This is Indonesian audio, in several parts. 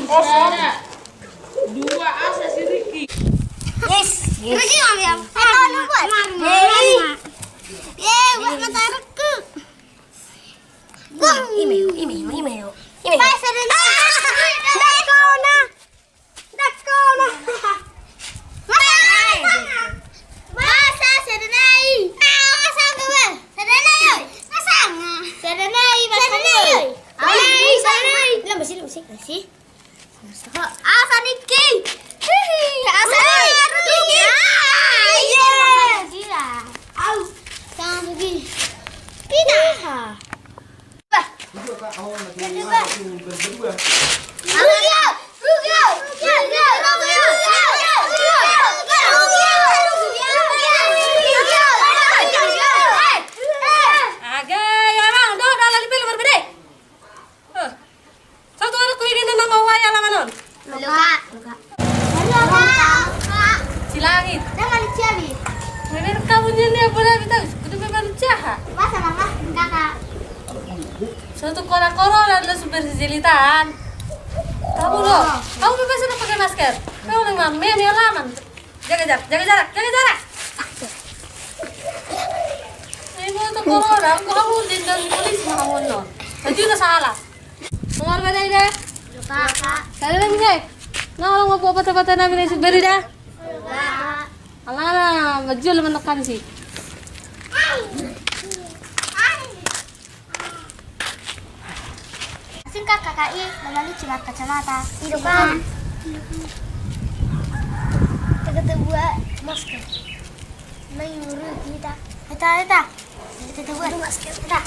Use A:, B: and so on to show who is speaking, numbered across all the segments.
A: Ada. Dua asa si Ricky.
B: Yes.
C: Ricky ngambil. Tahu buat. Buat mata aku.
B: Email.
C: Pasal ini. Dakona. Masa sedenai. Masa gue. Sedenai. Masa. Sedenai. Masih. Asa Niki. Asa Niki. Au. Jangan begini. Tidak.
B: Silangit.
C: Jangan dicari.
B: Memang kamu ini apa lagi tahu? Kudu memang jahat.
C: Masa mama kakak.
B: Suatu kora-kora adalah sumber sejelitan. Kamu loh, kamu bebas udah pakai masker. Kamu udah mami laman. Jaga jarak. Ini untuk corona, kamu dendam polisi kamu loh. Jadi nggak salah. Dengar mana ini?
C: Kakak.
B: Kalian lagi sih? Nah, kalau mau buat apa-apa nabi nasi beri dah. Alah, majul menekan sih.
C: Singkat KKI melalui celat kacamata. Hidup kan? Kita buat masker. Menyuruh kita. Kita buat masker. Kita.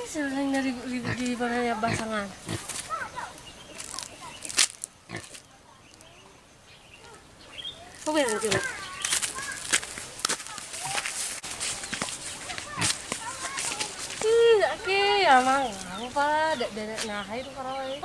B: Sering dari di mana basangan. Kau bilang coba. Oke, amang, apa? Dek nah itu karawai.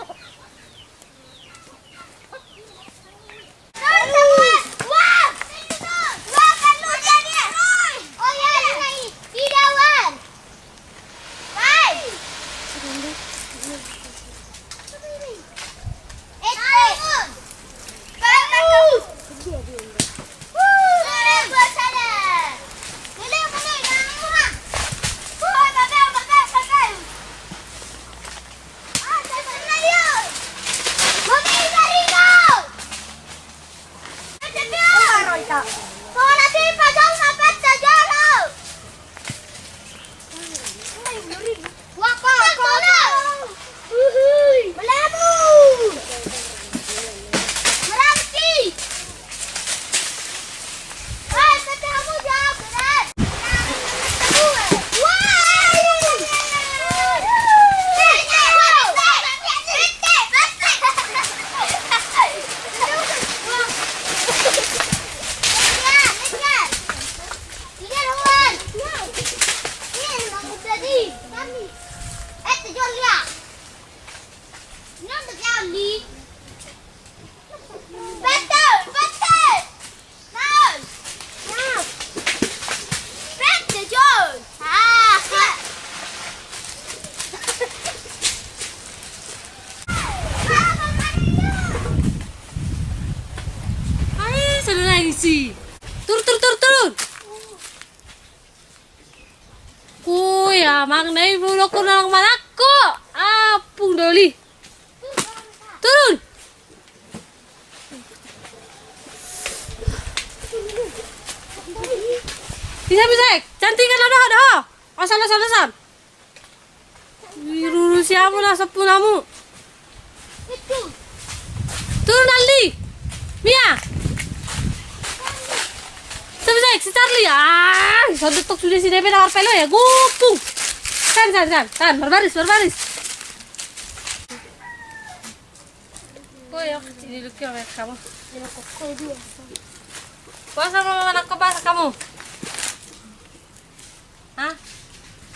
B: Turun. Kuya, magnay bulok ko na lang manako. Apung doli. Turun. Bisa. Cantikan ada. Asal. Wiruru siapa lah sepunamu. Turun Aldi. Mia. Si Charlie, sondetok sudah si Debe nawar pelo ya, gupung. Kan, berbaris. Koyo, ini lucu ya kamu. Puasa sama anak kebas kamu? Hah?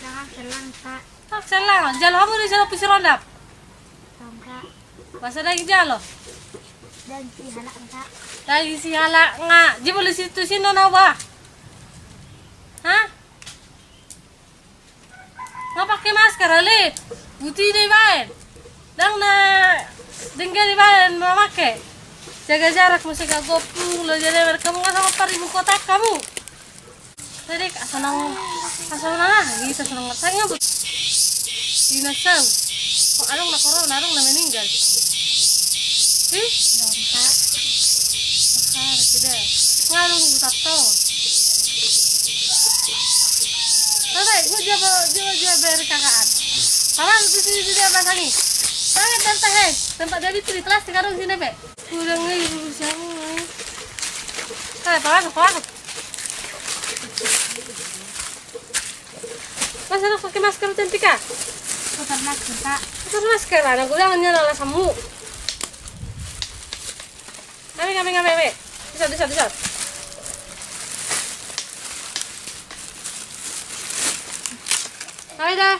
C: Jangan selang, Kak.
B: Selang, jalan kamu di sana pusir rondap.
C: Enggak.
B: Bahasa lagi jalo.
C: Dan si anak Kak.
B: Lagi si halak nga. Di boleh situ sino na ba? Hah? Nggak pakai masker ali. Buti di bahan. Dang na denggal di bahan memakai. Jaga jarak mesti kak gopung lo jadi kamu nggak sama paribu kota kamu. Jadi asanang bisa senang ngatanya bu. Dinasau. Kok adong na corona adong na meninggal. Ih,
C: Dan Kak.
B: makar tidak. Ngalung buta to. Tadi, gua dia bayar kakaan. Paman di sini dia pasangi. Sangat dan tempat dia itu di kelas sekarang sini be. Kurang ibu siapa? Paman. Mas anak pakai masker cantik kah?
C: Putar masker Kak.
B: Pakai masker anak gue jangan nyala samu. Kami. Bisa. Hai dah.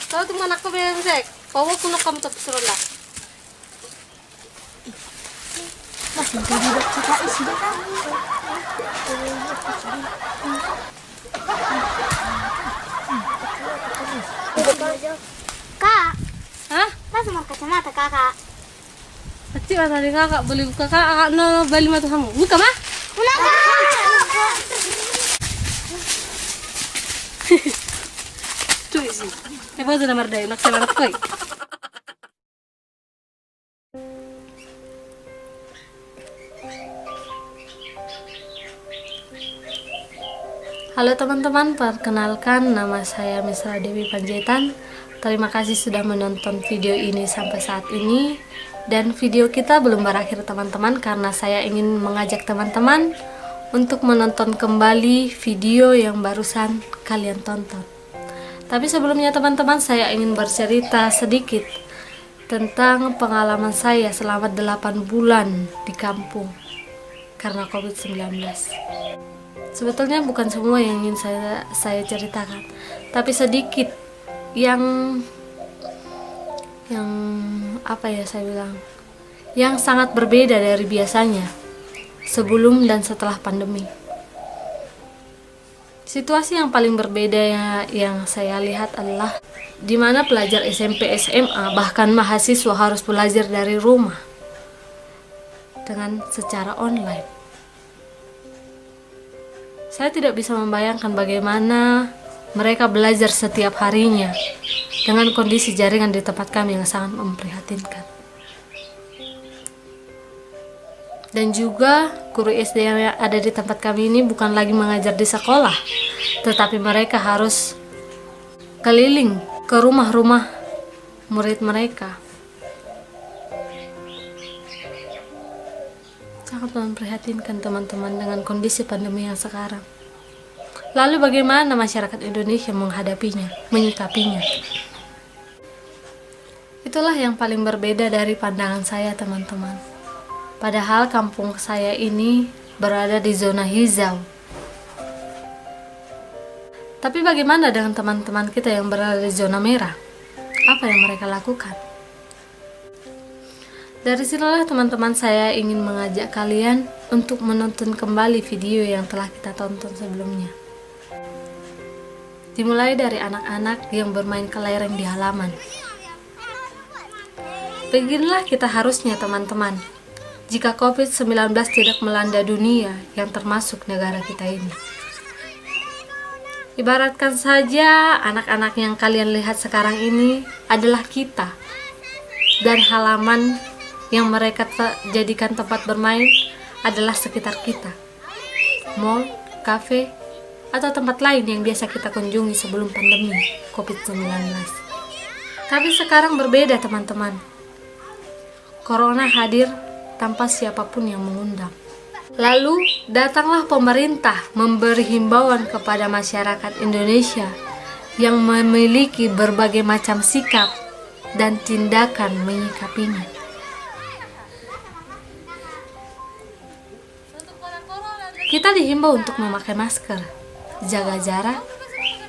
B: Tahu tuh anak ko bengsek. Bawa kuno kamu tapi seronda.
C: Masih jadi Kak isi deh Kak. Kak,
B: Hah?
C: pas mau kacamata Kakak.
B: Kecil kan tadi kakak beli buka kakak no beli matu kamu. Buka mah?
C: Ulang Kak.
B: Cuy sih. Hebat tuh nomor daya nak selat koi. Halo teman-teman, perkenalkan nama saya Misra Dewi Panjaitan. Terima kasih sudah menonton video ini sampai saat ini. Dan video kita belum berakhir teman-teman, karena saya ingin mengajak teman-teman untuk menonton kembali video yang barusan kalian tonton. Tapi sebelumnya teman-teman, saya ingin bercerita sedikit tentang pengalaman saya selama 8 bulan di kampung karena COVID-19. Sebetulnya bukan semua yang ingin saya ceritakan, tapi sedikit yang apa ya saya bilang, yang sangat berbeda dari biasanya sebelum dan setelah pandemi. Situasi yang paling berbeda yang saya lihat adalah di mana pelajar SMP, SMA, bahkan mahasiswa harus belajar dari rumah dengan secara online. Saya tidak bisa membayangkan bagaimana mereka belajar setiap harinya dengan kondisi jaringan di tempat kami yang sangat memprihatinkan. Dan juga guru SD yang ada di tempat kami ini bukan lagi mengajar di sekolah, tetapi mereka harus keliling ke rumah-rumah murid mereka. Sangat memprihatinkan teman-teman dengan kondisi pandemi yang sekarang. Lalu bagaimana masyarakat Indonesia menghadapinya, menyikapinya? Itulah yang paling berbeda dari pandangan saya teman-teman. Padahal kampung saya ini berada di zona hijau. Tapi bagaimana dengan teman-teman kita yang berada di zona merah? Apa yang mereka lakukan? Dari sinilah teman-teman saya ingin mengajak kalian untuk menonton kembali video yang telah kita tonton sebelumnya. Dimulai dari anak-anak yang bermain kelereng di halaman. Beginilah kita harusnya teman-teman, jika COVID-19 tidak melanda dunia yang termasuk negara kita ini. Ibaratkan saja anak-anak yang kalian lihat sekarang ini adalah kita, dan halaman yang mereka jadikan tempat bermain adalah sekitar kita. Mall, kafe, atau tempat lain yang biasa kita kunjungi sebelum pandemi COVID-19. Tapi sekarang berbeda teman-teman. Corona hadir tanpa siapapun yang mengundang. Lalu datanglah pemerintah memberi himbauan kepada masyarakat Indonesia yang memiliki berbagai macam sikap dan tindakan menyikapinya. Kita dihimbau untuk memakai masker, jaga jarak,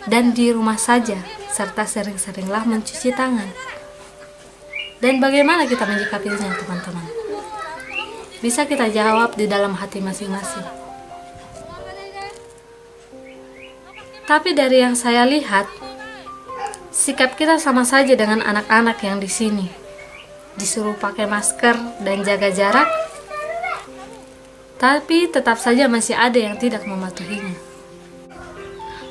B: dan di rumah saja, serta sering-seringlah mencuci tangan. Dan bagaimana kita menyikapinya, teman-teman? bisa kita jawab di dalam hati masing-masing. Tapi dari yang saya lihat, sikap kita sama saja dengan anak-anak yang di sini. Disuruh pakai masker dan jaga jarak, tapi tetap saja masih ada yang tidak mematuhinya.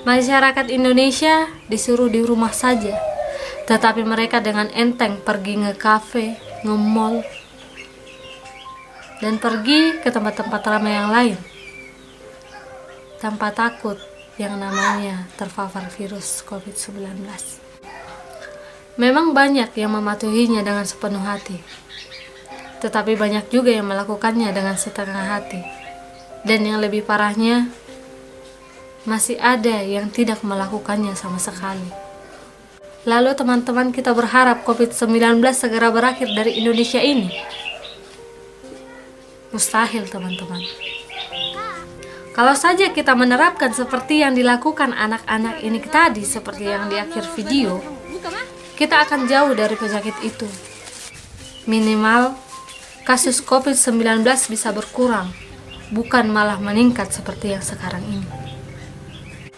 B: Masyarakat Indonesia disuruh di rumah saja, tetapi mereka dengan enteng pergi nge-cafe, nge-mall, dan pergi ke tempat-tempat ramai yang lain tanpa takut yang namanya terpapar virus COVID-19. Memang banyak yang mematuhinya dengan sepenuh hati, tetapi banyak juga yang melakukannya dengan setengah hati. Dan yang lebih parahnya, masih ada yang tidak melakukannya sama sekali. Lalu teman-teman, kita berharap COVID-19 segera berakhir dari Indonesia ini? Mustahil, teman-teman. Kalau saja kita menerapkan seperti yang dilakukan anak-anak ini tadi, seperti yang di akhir video, kita akan jauh dari penyakit itu. Minimal, kasus COVID-19 bisa berkurang, bukan malah meningkat seperti yang sekarang ini.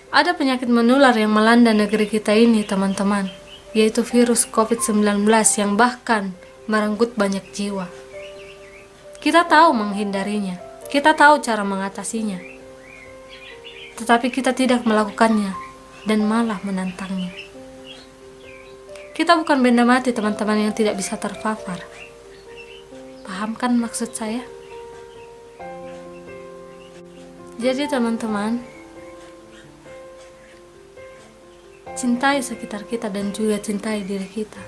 B: Ada penyakit menular yang melanda negeri kita ini, teman-teman, yaitu virus COVID-19 yang bahkan merenggut banyak jiwa. Kita tahu menghindarinya, kita tahu cara mengatasinya, tetapi kita tidak melakukannya dan malah menantangnya. Kita bukan benda mati, teman-teman, yang tidak bisa terpapar. Paham kan maksud saya? Jadi teman-teman, cintai sekitar kita dan juga cintai diri kita.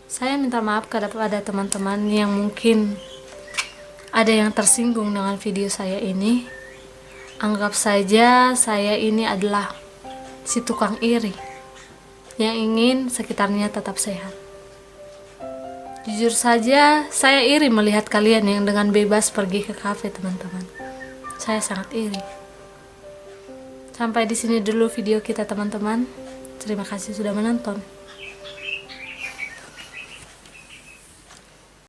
B: Saya minta maaf kepada teman-teman yang mungkin ada yang tersinggung dengan video saya ini. Anggap saja saya ini adalah si tukang iri yang ingin sekitarnya tetap sehat. Jujur saja, saya iri melihat kalian yang dengan bebas pergi ke kafe, teman-teman. Saya sangat iri. Sampai di sini dulu video kita, teman-teman. Terima kasih sudah menonton.